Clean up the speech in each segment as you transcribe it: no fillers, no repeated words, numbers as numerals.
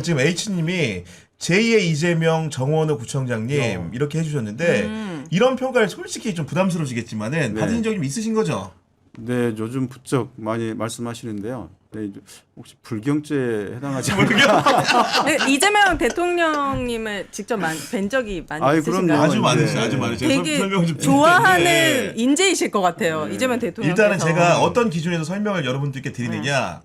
지금 H님이 제2의 이재명 정원호 구청장님 이렇게 해주셨는데 이런 평가를 솔직히 좀 부담스러우시겠지만은 네. 받으신 적이 좀 있으신 거죠? 네, 요즘 부쩍 많이 말씀하시는데요. 네, 혹시 불경죄에 해당하지 않을까? 네, 이재명 대통령님을 직접 뵌 적이 많이 아이, 있으신가요? 그럼요. 아주 네. 많으시죠, 아주 많으시죠. 되게 설명 좀 좋아하는 드릴 텐데. 인재이실 것 같아요. 이재명 대통령께서. 일단은 제가 어떤 기준에서 설명을 여러분들께 드리느냐.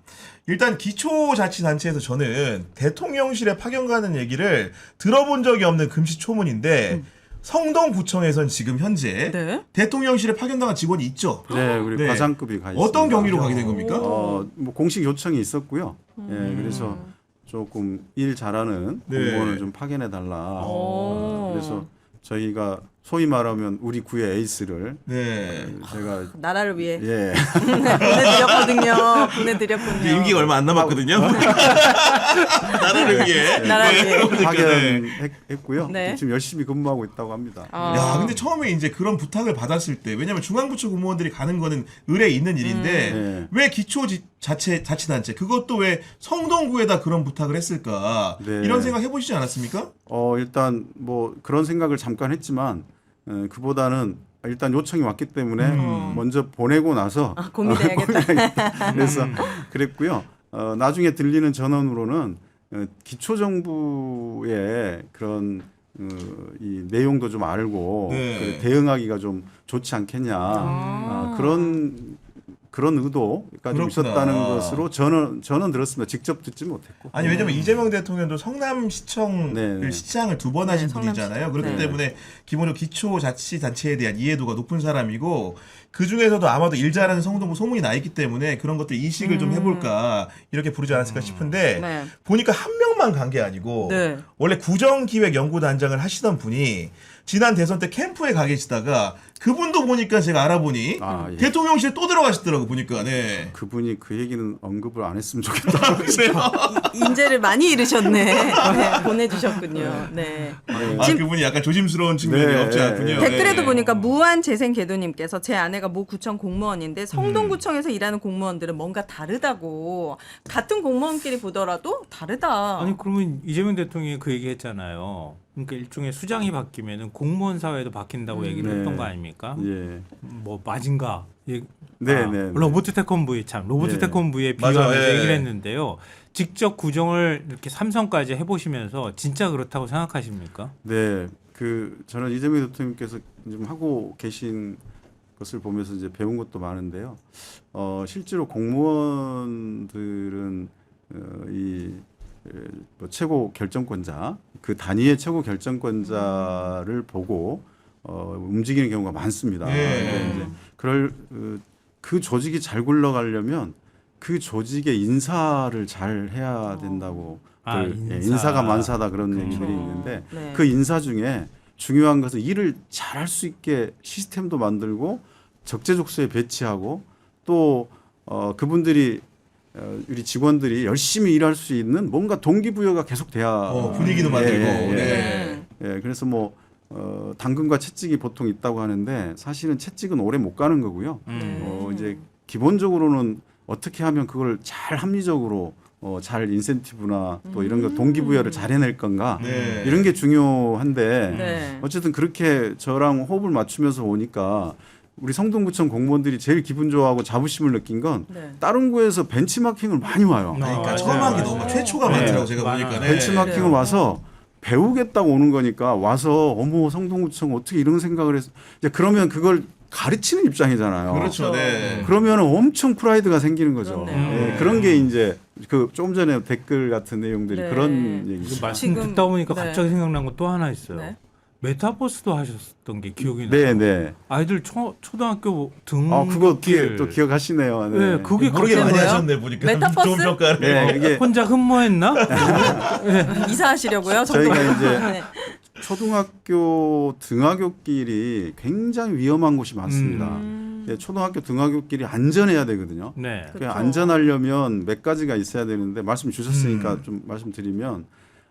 일단 기초자치단체에서 저는 대통령실에 파견 가는 얘기를 들어본 적이 없는 금시초문인데 성동구청에선 지금 현재 네. 대통령실에 파견당한 직원이 있죠. 네, 우리 네. 과장급이 가 있습니다. 어떤 경위로 가게 된 겁니까? 뭐 공식 요청이 있었고요. 예, 그래서 조금 일 잘하는 네. 공무원을 좀 파견해 달라. 오. 그래서 저희가 소위 말하면 우리 구의 에이스를 네. 제가 나라를 위해 예. 보내드렸거든요. 보내드렸군요. 임기가 얼마 안 남았거든요. 나라를 위해. 나라를 위해. 파견했고요. 네. 지금 열심히 근무하고 있다고 합니다. 야, 근데 처음에 이제 그런 부탁을 받았을 때, 왜냐면 중앙부처 공무원들이 가는 거는 의뢰 있는 일인데, 네. 왜 자치단체, 그것도 왜 성동구에다 그런 부탁을 했을까? 네. 이런 생각 해보시지 않았습니까? 일단 뭐 그런 생각을 잠깐 했지만 그보다는 일단 요청이 왔기 때문에 먼저 보내고 나서 고민해야겠다. 그래서 그랬고요. 나중에 들리는 전원으로는 기초정부의 그런 이 내용도 좀 알고 네. 대응하기가 좀 좋지 않겠냐 그런 의도가 좀 그렇구나. 있었다는 것으로 저는 들었습니다. 직접 듣지 못했고. 아니, 왜냐면 이재명 대통령도 성남시청 네. 시장을 2번 하신 네, 분이잖아요. 성남시청. 그렇기 네. 때문에 기본적으로 기초자치단체에 대한 이해도가 높은 사람이고, 그 중에서도 아마도 일 잘하는 성동구 소문이 나 있기 때문에 그런 것들 이식을 좀 해볼까, 이렇게 부르지 않았을까 싶은데, 네. 보니까 한 명만 간 게 아니고, 네. 원래 구정기획연구단장을 하시던 분이 지난 대선 때 캠프에 가 계시다가 그분도 보니까 제가 알아보니 예. 대통령실에 또 들어가시더라고 보니까. 네. 그분이 그 얘기는 언급을 안 했으면 좋겠다. 그래요? 인재를 많이 잃으셨네. 네, 보내주셨군요. 네. 아, 그분이 약간 조심스러운 측면이 네. 없지 않군요. 댓글에도 네. 보니까 무한재생궤도님께서 제 아내가 모 구청 공무원인데 성동구청에서 일하는 공무원들은 뭔가 다르다고 같은 공무원끼리 보더라도 다르다. 아니 그러면 이재명 대통령이 그 얘기 했잖아요. 그러니까 일종의 수장이 바뀌면은 공무원 사회도 바뀐다고 얘기를 네. 했던 거 아닙니까? 예. 뭐 마징가 네, 네. 로버트 태권브이 로버트 네. 태권브이에 맞아요. 비교하면서 예. 얘기를 했는데요. 직접 구정을 이렇게 삼성까지 해보시면서 진짜 그렇다고 생각하십니까? 네. 저는 이재명 대통령께서 지금 하고 계신 것을 보면서 이제 배운 것도 많은데요. 실제로 공무원들은 뭐 최고 결정권자, 그 단위의 최고 결정권자를 보고 움직이는 경우가 많습니다. 네. 근데 이제 그 조직이 잘 굴러가려면 그 조직의 인사를 잘 해야 된다고 인사가 만사다 그런 얘기들이 있는데 네. 그 인사 중에 중요한 것은 일을 잘할 수 있게 시스템도 만들고 적재적소에 배치하고 또 그분들이 우리 직원들이 열심히 일할 수 있는 뭔가 동기부여가 계속 돼야 분위기도 만들고. 예. 네. 그래서 뭐 당근과 채찍이 보통 있다고 하는데 사실은 채찍은 오래 못 가는 거고요. 이제 기본적으로는 어떻게 하면 그걸 잘 합리적으로 잘 인센티브나 또 이런 거 동기부여를 잘 해낼 건가 네. 이런 게 중요한데 네. 어쨌든 그렇게 저랑 호흡을 맞추면서 오니까 우리 성동구청 공무원들이 제일 기분 좋아하고 자부심을 느낀 건 네. 다른 구에서 벤치마킹을 많이 와요. 그러니까 맞아요. 처음 한 게 너무 최초가 네. 많더라고 제가 많아요. 보니까. 네. 벤치마킹을 그래요. 와서 배우겠다고 오는 거니까 와서 어머 성동구청 어떻게 이런 생각을 했어. 이제 그러면 그걸 가르치는 입장이잖아요. 그렇죠. 네. 그러면 엄청 프라이드가 생기는 거죠. 그렇네요. 그런 게 이제 그 조금 전에 댓글 같은 내용들이 네. 그런 그 얘기죠. 말씀 지금- 듣다 보니까 네. 갑자기 생각난 거 또 하나 있어요. 네. 메타버스도 하셨던 게 기억이 나요. 네, 네. 아이들 초등학교 등 그거 또 기억하시네요. 네. 네, 그게 모르게 갑자기 많이 뭐예요? 하셨네 보니까. 메타버스? 좋은 평가를. 네, 이게 혼자 흠모했나? 이사하시려고요? 저희가 성동- 이제 네. 초등학교 등하굣길이 굉장히 위험한 곳이 많습니다. 음. 초등학교 등하굣길이 안전해야 되거든요. 네. 그- 그 그렇죠. 안전하려면 몇 가지가 있어야 되는데 말씀 주셨으니까 좀 말씀드리면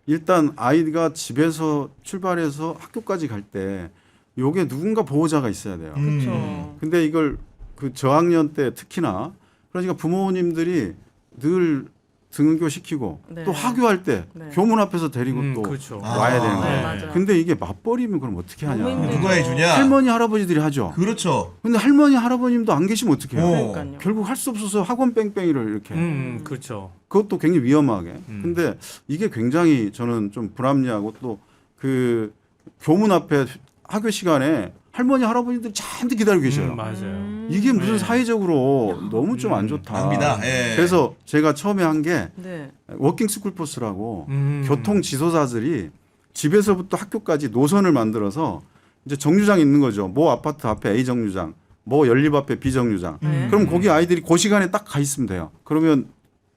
일단 아이가 집에서 출발해서 학교까지 갈 때 요게 누군가 보호자가 있어야 돼요. 그렇죠. 근데 이걸 그 저학년 때 특히나 그러니까 부모님들이 늘 등교 시키고 네. 또 하교할 때 네. 교문 앞에서 데리고 또 그렇죠. 와야 되는 아, 거예요. 네, 맞아요. 근데 이게 맞벌이면 그럼 어떻게 하냐? 너무 힘들죠. 누가 해주냐? 할머니 할아버지들이 하죠. 그렇죠. 근데 할머니 할아버님도 안 계시면 어떻게 해요? 그러니까요. 결국 할 수 없어서 학원 뺑뺑이를 이렇게 그렇죠. 그것도 굉장히 위험하게. 근데 이게 굉장히 저는 좀 불합리하고 또 그 교문 앞에 학교 시간에 할머니 할아버지들 잔뜩 기다리고 계셔요. 맞아요. 이게 무슨 네. 사회적으로 너무 좀 안 좋다. 낭비다. 예. 그래서 제가 처음에 한 게 네. 워킹 스쿨 포스라고 음. 교통 지도사들이 집에서부터 학교까지 노선을 만들어서 이제 정류장 있는 거죠. 모 아파트 앞에 A 정류장, 모 연립 앞에 B 정류장. 네. 그럼 거기 아이들이 그 시간에 딱 가 있으면 돼요. 그러면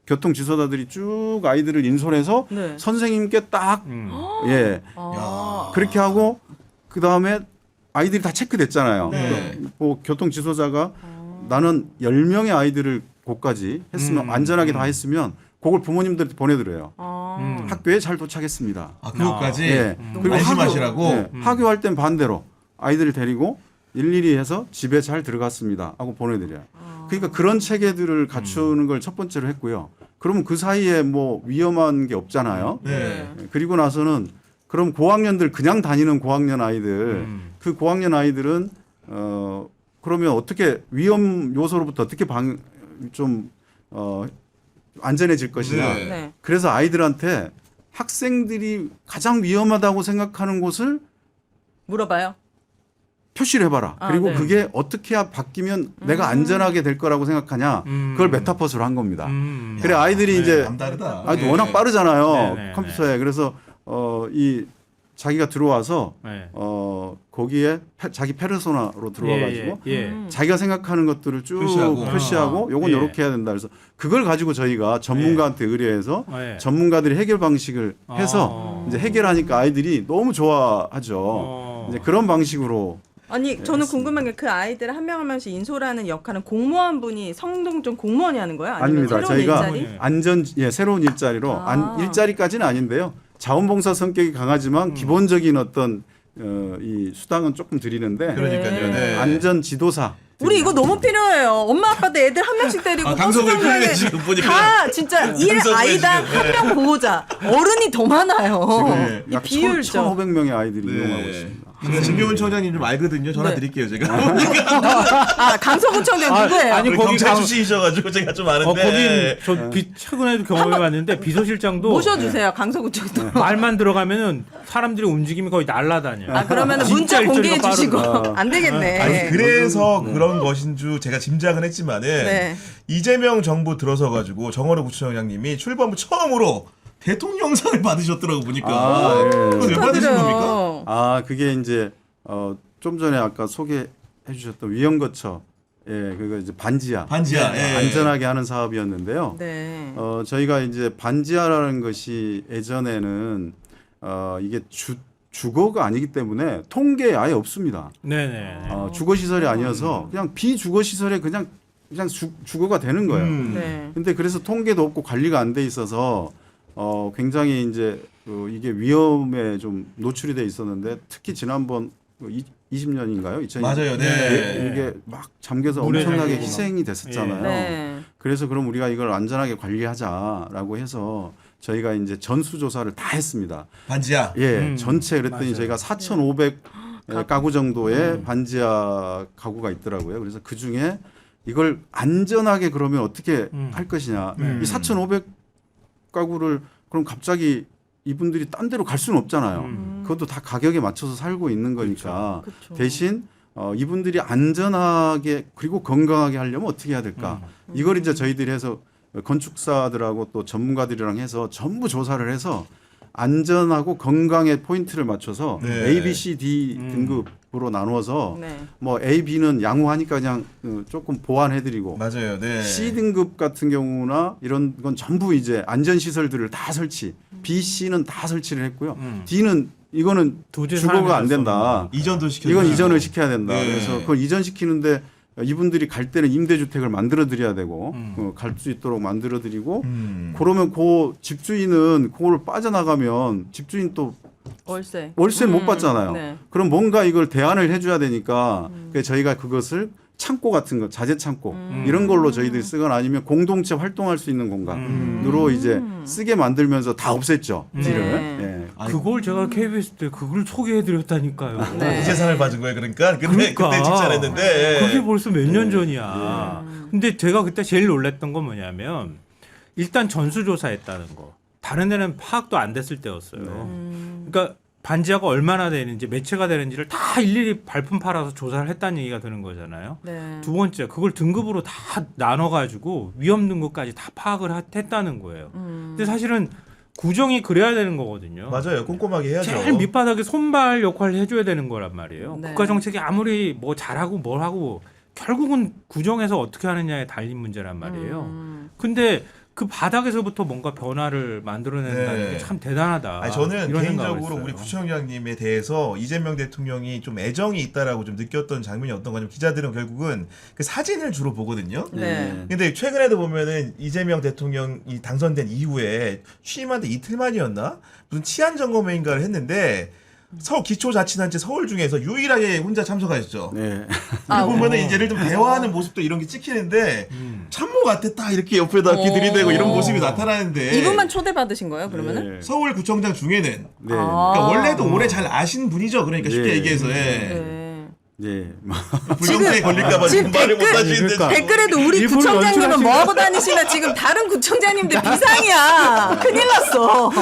교통 지도사들이 쭉 아이들을 인솔해서 네. 선생님께 딱 예. 아. 그렇게 하고 그 다음에 아이들이 다 체크됐잖아요. 네. 뭐 교통 지도자가 나는 10명의 아이들을 거기까지 했으면 안전하게 다 했으면 그걸 부모님들한테 보내드려요. 아. 학교에 잘 도착했습니다. 아, 그것까지 예. 안심하시라고. 하교할 땐 반대로 아이들을 데리고 일일이 해서 집에 잘 들어갔습니다 하고 보내드려요. 그러니까 그런 체계들을 갖추는 걸 첫 번째로 했고요. 그러면 그 사이에 뭐 위험한 게 없잖아요. 네. 그리고 나서는 그럼 고학년들 그냥 다니는 고학년 아이들 그 고학년 아이들은 그러면 어떻게 위험 요소로부터 어떻게 안전해질 것이냐. 네. 네. 그래서 아이들한테 학생들이 가장 위험하다고 생각하는 곳을 물어봐요. 표시를 해봐라. 아, 그리고 네. 그게 어떻게 바뀌면 내가 안전하게 될 거라고 생각하냐. 그걸 메타버스로 한 겁니다. 그래 아이들이 네, 이제 남다르다. 아이들 네. 워낙 빠르잖아요. 네, 네, 컴퓨터에. 그래서 이 자기가 들어와서 네. 거기에 자기 페르소나로 들어와가지고 예. 자기가 생각하는 것들을 쭉 표시하고. 표시하고 요건 예. 이렇게 해야 된다. 그래서 그걸 가지고 저희가 전문가한테 의뢰해서 예. 전문가들이 해결 방식을 해서 이제 해결하니까 아이들이 너무 좋아하죠. 이제 그런 방식으로 아니 저는 궁금한 게 그 아이들 한 명 한 명씩 인솔하는 역할은 공무원분이 성동좀 공무원이 하는 거예요? 아니면 아닙니다. 새로운 저희가 일자리? 새로운 일자리로 아. 일자리까지는 아닌데요. 자원봉사 성격이 강하지만 기본적인 어떤 이 수당은 조금 드리는데 그러니까요. 네. 안전 지도사. 우리 이거 너무 필요해요. 엄마 아빠도 애들 한 명씩 데리고 강석을 버스 정류장에 표현해 지금 보니까. 다 진짜 일 강석을 아이당 지금, 한 명 보호자. 어른이 더 많아요. 네. 이 약 비율적. 1,500명의 아이들이 네. 이용하고 있습니다. 진경훈 청장님 좀 알거든요. 전화 네. 드릴게요, 제가. 아 강서구청장 누구예요? 아니, 우리 거기 경찰 강- 출신이셔가지고 제가 좀 아는데. 거긴 최근에도 경험해봤는데 비서실장도 모셔주세요. 강서구청장. 말만 들어가면은 사람들이 움직임이 거의 날라다녀. 아 그러면 진짜 문자 공개해 일자리가 주시고 빠르다. 안 되겠네. 아니 그래서 그런 것인 줄 제가 짐작은 했지만은 네. 이재명 정부 들어서 가지고 정원호 구청장님이 출범 후 처음으로 대통령상을 받으셨더라고 보니까. 아, 예. 그거 왜 받으신 겁니까? 축하드려요. 그게 이제 좀 전에 아까 소개해 주셨던 위험거처 그거 이제 반지하. 반지하, 예. 안전하게 하는 사업이었는데요. 네. 저희가 이제 반지하라는 것이 예전에는 이게 주거가 아니기 때문에 통계에 아예 없습니다. 네네. 주거 시설이 아니어서 그냥 비주거 시설에 그냥 주거가 되는 거예요. 네. 근데 그래서 통계도 없고 관리가 안 돼 있어서 굉장히 이제 이게 위험에 좀 노출이 돼 있었는데 특히 지난번 20년인가요? 2000년 맞아요, 네. 이게 막 잠겨서 물에 엄청나게 잠기고. 희생이 됐었잖아요. 네. 그래서 그럼 우리가 이걸 안전하게 관리하자라고 해서 저희가 이제 전수조사를 다 했습니다. 반지하. 전체 그랬더니 맞아요. 저희가 4,500 가구 정도의 반지하 가구가 있더라고요. 그래서 그 중에 이걸 안전하게 그러면 어떻게 할 것이냐. 이 4,500 가구를 그럼 갑자기 이분들이 딴 데로 갈 수는 없잖아요. 그것도 다 가격에 맞춰서 살고 있는 거니까 그렇죠. 대신 이분들이 안전하게 그리고 건강하게 하려면 어떻게 해야 될까? 이걸 이제 저희들이 해서 건축사들하고 또 전문가들이랑 해서 전부 조사를 해서 안전하고 건강에 포인트를 맞춰서 네. A, B, C, D 등급으로 나누어서 네. 뭐 A, B는 양호하니까 그냥 조금 보완해드리고 맞아요. 네. C 등급 같은 경우나 이런 건 전부 이제 안전 시설들을 다 설치. B, C는 다 설치를 했고요. D는 이거는 도저히 주거가 안 사람이 된다. 이전도 시켜. 이건 이전을 시켜야 된다. 네. 그래서 그걸 이전시키는데 이분들이 갈 때는 임대주택을 만들어 드려야 되고 갈 수 있도록 만들어 드리고 그러면 그 집주인은 그걸 빠져나가면 집주인 또 월세. 월세를 못 받잖아요. 네. 그럼 뭔가 이걸 대안을 해줘야 되니까 그래서 저희가 그것을 창고 같은 거, 자재 창고 이런 걸로 저희들이 쓰거나 아니면 공동체 활동할 수 있는 공간으로 이제 쓰게 만들면서 다 없앴죠. 네. 예. 그걸 제가 KBS 때 그걸 소개해드렸다니까요. 네. 이제 상을 받은 거예요, 그러니까. 근데 그러니까. 그때 칭찬했는데. 그게 벌써 몇 년 전이야. 근데 제가 그때 제일 놀랐던 건 뭐냐면 일단 전수조사했다는 거. 다른 데는 파악도 안 됐을 때였어요. 그러니까 반지하가 얼마나 되는지 매체가 되는지를 다 일일이 발품 팔아서 조사를 했다는 얘기가 드는 거잖아요. 네. 두 번째 그걸 등급으로 다 나눠가지고 위험 등급까지 다 파악을 했다는 거예요. 근데 사실은 구정이 그래야 되는 거거든요. 맞아요. 꼼꼼하게 해야죠. 제일 밑바닥에 손발 역할을 해줘야 되는 거란 말이에요. 네. 국가 정책이 아무리 뭐 잘하고 뭘 하고 결국은 구정에서 어떻게 하느냐에 달린 문제란 말이에요. 근데 그 바닥에서부터 뭔가 변화를 만들어낸다는 네. 게 참 대단하다. 아니, 저는 이런 생각을 개인적으로 했어요. 우리 부총장님에 대해서 이재명 대통령이 좀 애정이 있다라고 좀 느꼈던 장면이 어떤 거냐면 기자들은 결국은 그 사진을 주로 보거든요. 네. 근데 최근에도 보면은 이재명 대통령이 당선된 이후에 취임한 데 이틀 만이었나? 무슨 치안 점검회인가를 했는데 서울 기초자치단체 서울 중에서 유일하게 혼자 참석하셨죠. 네. 그리고 보면은 이제 예를 들면 대화하는 모습도 이런 게 찍히는데 참모 같았다 이렇게 옆에다 귀 들이대고 이런 모습이 나타나는데 이분만 초대받으신 거예요, 그러면은? 네. 서울구청장 중에는 네. 그러니까 원래도 오래 잘 아신 분이죠. 그러니까 쉽게 네. 얘기해서 예. 네. 예. 불경차에 걸릴까봐 지금 말을 못 하시는데 그러니까. 댓글에도 우리 일부러 구청장님은 연출하신 뭐 하고 다니시나 지금 다른 구청장님들 비상이야. 큰일 났어.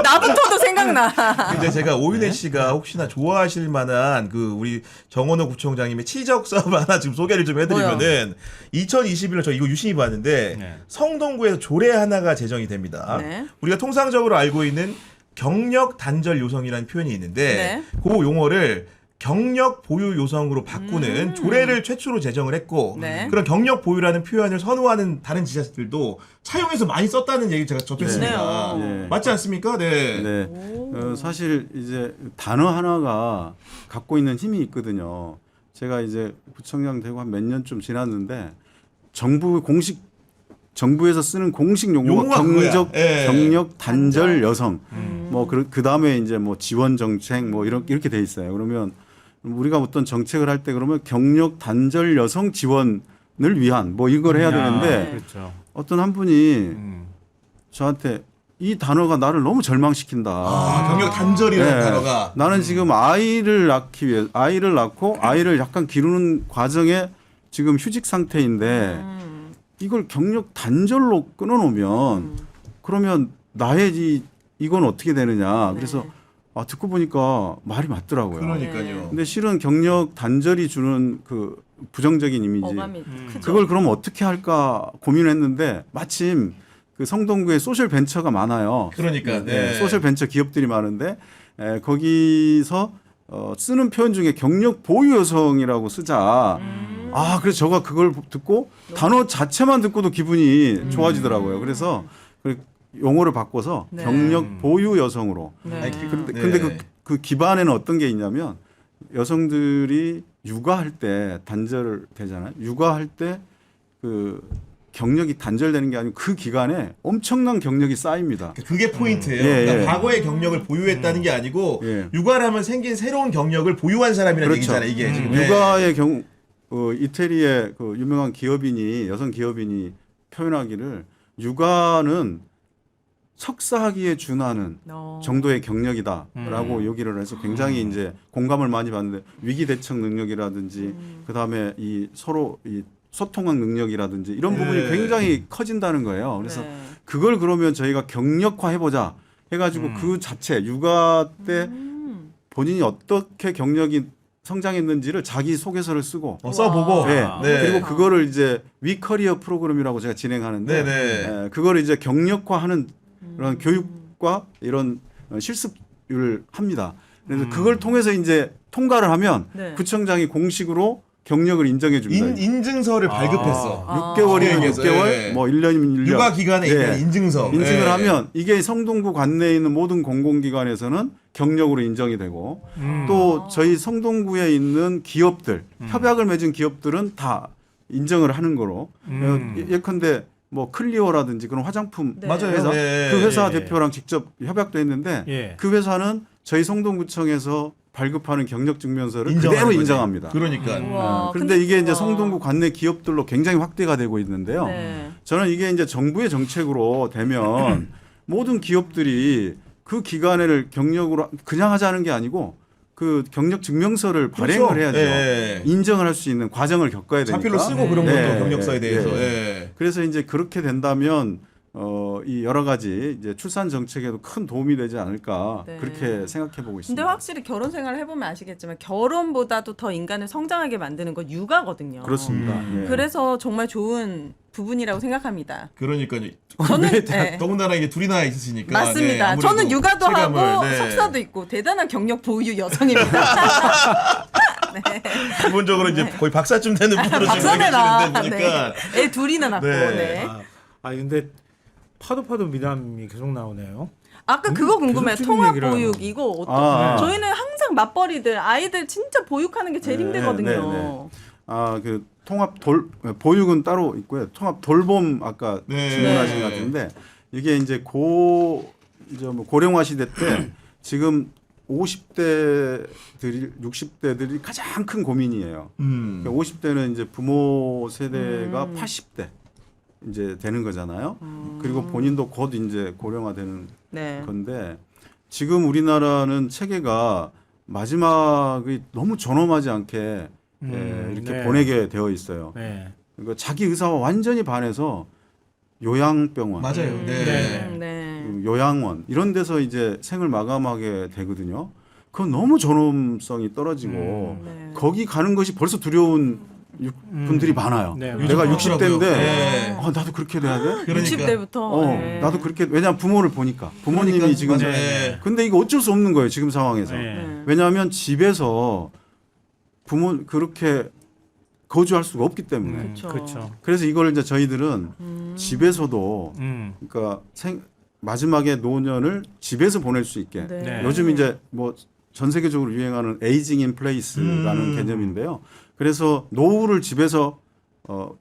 나부터도 생각나. 근데 제가 오윤혜 씨가 혹시나 좋아하실 만한 그 우리 정원호 구청장님의 치적 사업 하나 지금 소개를 좀 해드리면은 2021년 저 이거 유심히 봤는데 네. 성동구에서 조례 하나가 제정이 됩니다. 네. 우리가 통상적으로 알고 있는 경력 단절 요성이라는 표현이 있는데 그 용어를 경력 보유 요성으로 바꾸는 조례를 최초로 제정을 했고 네. 그런 경력 보유라는 표현을 선호하는 다른 지자체들도 차용해서 많이 썼다는 얘기 제가 접했습니다. 네. 맞지 않습니까? 네. 네. 사실 이제 단어 하나가 갖고 있는 힘이 있거든요. 제가 이제 구청장 되고 한 몇 년쯤 지났는데 정부에서 쓰는 공식 용어가 그거야. 예. 경력 단절 여성 뭐 그 다음에 이제 뭐 지원 정책 뭐 이렇게 돼 있어요. 그러면 우리가 어떤 정책을 할 때 그러면 경력 단절 여성 지원을 위한 뭐 이걸 해야 되는데 그렇죠. 어떤 한 분이 저한테 이 단어가 나를 너무 절망시킨다. 경력 단절이라는 네. 단어가 나는 지금 아이를 낳고 아이를 약간 기르는 과정에 지금 휴직 상태인데 이걸 경력 단절로 끊어놓으면 그러면 나의 이건 어떻게 되느냐. 그래서 듣고 보니까 말이 맞더라고요. 그러니까요. 근데 실은 경력 단절이 주는 그 부정적인 이미지 어감이 크죠. 그걸 그럼 어떻게 할까 고민했는데 마침 그 성동구에 소셜 벤처가 많아요. 그러니까 네. 소셜 벤처 기업들이 많은데 거기서 쓰는 표현 중에 경력 보유 여성이라고 쓰자. 그래서 저가 그걸 듣고 단어 자체만 듣고도 기분이 좋아지더라고요. 그래서 용어를 바꿔서 네. 경력 보유 여성으로. 네. 아니, 근데 네. 그 기반에는 어떤 게 있냐면 여성들이 육아할 때 단절 되잖아요. 육아할 때 그 경력이 단절되는 게 아니고 그 기간에 엄청난 경력이 쌓입니다. 그게 포인트예요. 예, 그러니까 예. 과거의 경력을 보유했다는 게 아니고 예. 육아를 하면 생긴 새로운 경력을 보유한 사람이라는 그렇죠. 얘기잖아요. 이게 지금 네. 육아의 경우 이태리의 그 유명한 기업인이 여성 기업인이 표현하기를 육아는 석사학위에 준하는 정도의 경력이다라고 얘기를 해서 굉장히 이제 공감을 많이 받는데 위기 대처 능력이라든지 그다음에 이 서로 이 소통학 능력이라든지 이런 부분이 굉장히 커진다는 거예요. 그래서 네. 그걸 그러면 저희가 경력화 해보자 해가지고 그 자체 육아 때 본인이 어떻게 경력이 성장했는지를 자기 소개서를 쓰고 써보고 네. 네. 그리고 그거를 이제 위커리어 프로그램이라고 제가 진행하는데 네네. 그거를 이제 경력화하는 그런 교육과 이런 실습을 합니다. 그래서 그걸 통해서 이제 통과를 하면 네. 구청장이 공식으로 경력을 인정해 줍니다. 인증서를 발급했어. 6개월이면 수행해서, 6개월, 예. 뭐 1년이면 1년. 육아 기간에 예. 있는 인증서. 인증을 예. 하면 이게 성동구 관내에 있는 모든 공공기관에서는 경력으로 인정이 되고 또 저희 성동구에 있는 기업들, 협약을 맺은 기업들은 다 인정을 하는 거로 예컨대 뭐 클리오라든지 그런 화장품 네. 맞아요. 회사 네. 그 회사 예. 대표랑 직접 협약도 했는데 예. 그 회사는 저희 성동구청에서 발급하는 경력 증명서를 인정하는 그대로 거지. 인정합니다. 그러니까. 우와. 그런데 이게 이제 우와. 성동구 관내 기업들로 굉장히 확대가 되고 있는데요. 네. 저는 이게 이제 정부의 정책으로 되면 모든 기업들이 그 기간을 경력으로 그냥 하자는 게 아니고 그 경력 증명서를 발행을 그렇죠. 해야죠. 예. 인정을 할 수 있는 과정을 겪어야 되니까. 자필로 쓰고 그런 네. 것도 경력서에 대해서. 네. 예. 그래서 이제 그렇게 된다면 이 여러 가지 이제 출산 정책에도 큰 도움이 되지 않을까 네. 그렇게 생각해 보고 근데 있습니다. 확실히 결혼 생활을 해보면 아시겠지만 결혼보다도 더 인간을 성장하게 만드는 건 육아거든요. 그렇습니다. 예. 그래서 정말 좋은 부분이라고 생각합니다. 그러니까요. 저는 왜 네. 더군다나 이게 둘이나 있으시니까. 네, 맞습니다. 아무래도 저는 육아도 체감을, 하고 네. 석사도 있고 대단한 경력 보유 여성입니다. 네. 기본적으로 이제 거의 박사쯤 되는 분으로 지금 박사네라. 얘기하시는데 보니까. 네. 애 둘이나 낳고. 네. 네. 근데 파도 미담이 계속 나오네요. 아까 그거 궁금해요. 계속 통합 얘기를 보육 하나. 이거 어떤? 아. 저희는 항상 맞벌이들 아이들 진짜 보육하는 게 제일 네, 힘들거든요. 네, 그 통합 보육은 따로 있고요. 통합 돌봄 아까 네. 질문하신 네. 것 같은데 이게 이제 이제 뭐 고령화 시대 때 지금 50대들이 60대들이 가장 큰 고민이에요. 그러니까 50대는 이제 부모 세대가 80대 이제 되는 거잖아요. 그리고 본인도 곧 이제 고령화되는 네. 건데 지금 우리나라는 체계가 마지막이 너무 존엄하지 않게 이렇게 네. 보내게 되어 있어요. 네. 그러니까 자기 의사와 완전히 반해서 요양병원, 맞아요. 네. 네. 요양원 이런 데서 이제 생을 마감하게 되거든요. 그건 너무 존엄성이 떨어지고 네. 거기 가는 것이 벌써 두려운 분들이 많아요. 네, 내가 맞아요. 60대인데 네. 나도 그렇게 돼야 돼? 그러니까. 60대부터. 나도 그렇게 왜냐하면 부모를 보니까 부모님이 그러니까, 지금 맞아요. 네. 근데 이거 어쩔 수 없는 거예요 지금 상황에서 네. 왜냐하면 집에서 부모 그렇게 거주할 수가 없기 때문에 그쵸. 그렇죠. 그래서 이걸 이제 저희들은 집에서도 그러니까 마지막에 노년을 집에서 보낼 수 있게 네. 네. 요즘 이제 뭐 전 세계적으로 유행하는 에이징 인 플레이스라는 개념인데요. 그래서 노후를 집에서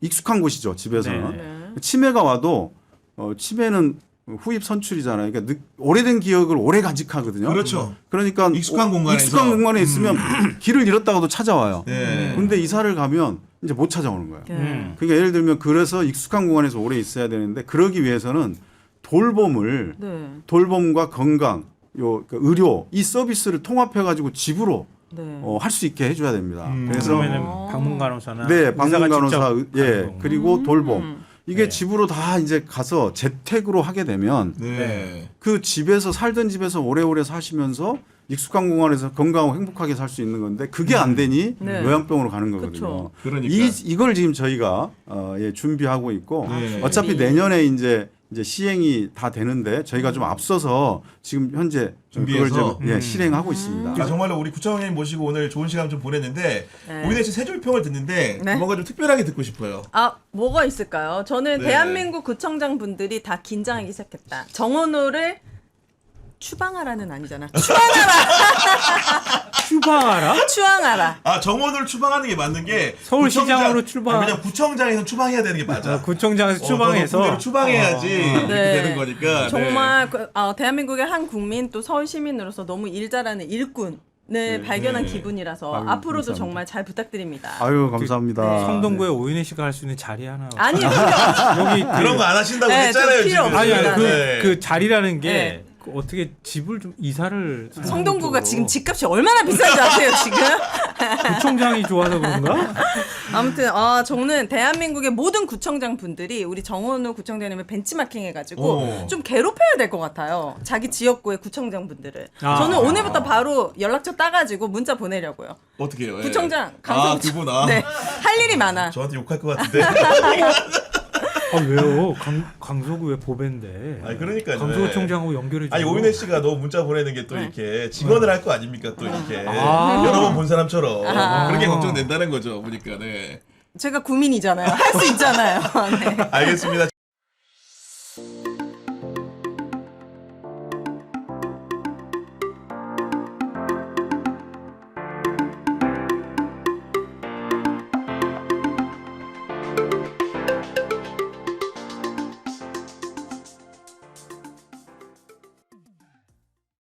익숙한 곳이죠. 집에서는 네. 치매가 와도 치매는 후입 선출이잖아요. 그러니까 오래된 기억을 오래 간직하거든요. 그렇죠. 그러니까 익숙한 공간에서. 익숙한 공간에 있으면 길을 잃었다가도 찾아와요. 네. 근데 이사를 가면 이제 못 찾아오는 거예요. 네. 그러니까 예를 들면 그래서 익숙한 공간에서 오래 있어야 되는데 그러기 위해서는 돌봄과 건강, 그 의료 이 서비스를 통합해 가지고 집으로 네. 할 수 있게 해줘야 됩니다. 그래서 그러면은 방문 간호사나 네, 방문 의사가 간호사, 직접 예, 가는 거. 그리고 돌봄 이게 네. 집으로 다 이제 가서 재택으로 하게 되면 네. 그 집에서 살던 집에서 오래오래 사시면서 익숙한 공간에서 건강하고 행복하게 살 수 있는 건데 그게 안 되니 네. 요양병으로 가는 거거든요. 그쵸. 그러니까. 이걸 지금 저희가 준비하고 있고 네. 어차피 내년에 이제 시행이 다 되는데 저희가 좀 앞서서 지금 현재 준비해서? 그걸 좀 실행하고 있습니다. 정말로 우리 구청장님 모시고 오늘 좋은 시간 좀 보냈는데 네. 오인혜 씨 세 줄 평을 듣는데 네. 뭔가 좀 특별하게 듣고 싶어요. 뭐가 있을까요? 저는 네. 대한민국 구청장 분들이 다 긴장하기 시작했다. 정원호를 추방하라는 아니잖아. 추방하라? 추앙하라. 정원을 추방하는 게 맞는 게 서울시장으로 추방. 그냥 구청장에서 추방해야 되는 게 맞아. 구청장에서 추방해서 너도 추방해야지 이렇게 네. 되는 거니까. 정말 대한민국의 한 국민 또 서울 시민으로서 너무 일 잘하는 일꾼을 발견한 기분이라서 아유, 앞으로도 감사합니다. 정말 잘 부탁드립니다. 아유 감사합니다. 성동구에 오윤혜 씨가 할 수 있는 자리 하나. 아니요. 여기 그런 거 안 하신다고 네, 했잖아요 좀 필요 지금. 없어요. 아니 네. 그 자리라는 게 네. 그 어떻게 집을 좀 이사를 성동구가 지금 집값이 얼마나 비싼지 아세요 지금? 구청장이 좋아서 그런가? 아무튼 저는 대한민국의 모든 구청장 분들이 우리 정원호 구청장님을 벤치마킹 해가지고 오. 좀 괴롭혀야 될 것 같아요. 자기 지역구의 구청장 분들을. 아. 저는 오늘부터 바로 연락처 따가지고 문자 보내려고요. 어떻게 해요? 예. 구청장 강성. 그분 네, 할 일이 많아. 저한테 욕할 것 같은데. 왜요? 강서구 왜 보배인데? 그러니까요. 강서구청장하고 연결해 줘. 아니 오인혜 씨가 너무 문자 보내는 게 또 이렇게 직원을 할 거 아닙니까 또 이렇게 아. 여러 번 본 사람처럼 아. 그런 게 걱정된다는 거죠 보니까. 네. 제가 구민이잖아요. 할 수 있잖아요. 네. 알겠습니다.